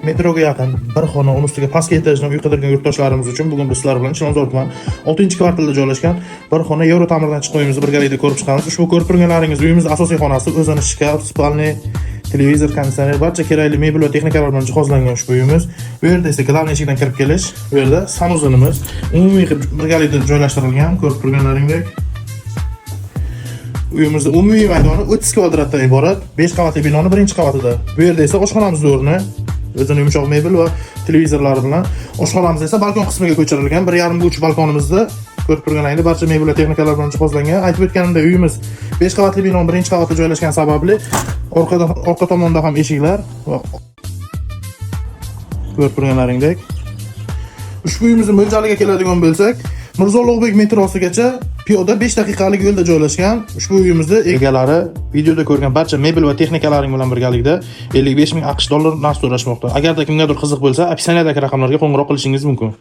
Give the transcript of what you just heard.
metroga yaqin bir xona, uni ustiga pastki etajdan uy qidirgan yurtdoshlarimiz uchun bugun biz sizlar bilan Chilonzor tuman 6-kvartalda joylashgan bir xona Yevro ta'mirdan chiqqan uyimizni birgalikda ko'rib chiqamiz. Ushbu ko'rib turganlaringiz uyimizning asosiy xonasi, o'zini shkaf, spalni, televizor, konditsioner, barcha kerakli mebel va texnikalar bilan jihozlangan ushbu uyimiz. Bu yerda esa glavniy eshikdan kirib kelish, bu yerda sanuzlimiz umumiy birgalikda joylashtirilgan, ko'rib turganlaringdek. Uyimizda umumiy maydoni 30 kvadratdan iborat, 5 qavatli binoning birinchi qavatida. Bu yerda esa oshxonamiz o'rni, o'zining yumshoq mebel va televizorlari bilan. Oshxonamiz esa balkon qismiga ko'chirilgan. 1,5 uch balkonimizda ko'rib turganingizda barcha mebel va texnikalar bilan jihozlangan. Aytib o'tganimdek, uyimiz 5 qavatli binoning birinchi qavatida joylashgani sababli orqa tomonda ham eshiklar va ko'rib turganlaringdek. Ushbu uyimizning mo'ljaliga keladigan bo'lsak, Mirzo Ulug'bek metrosigacha piyoda 5 daqiqalik yo'lda joylashgan. Ushbu uyimizni egalari videoda ko'rgan barcha mebel va texnikalaring bilan birgalikda 55 ming AQSh dollar narx so'rashmoqda. Agarda kimgadir qiziq bo'lsa, opsiyadagi raqamlarga qo'ng'iroq qilishingiz mumkin.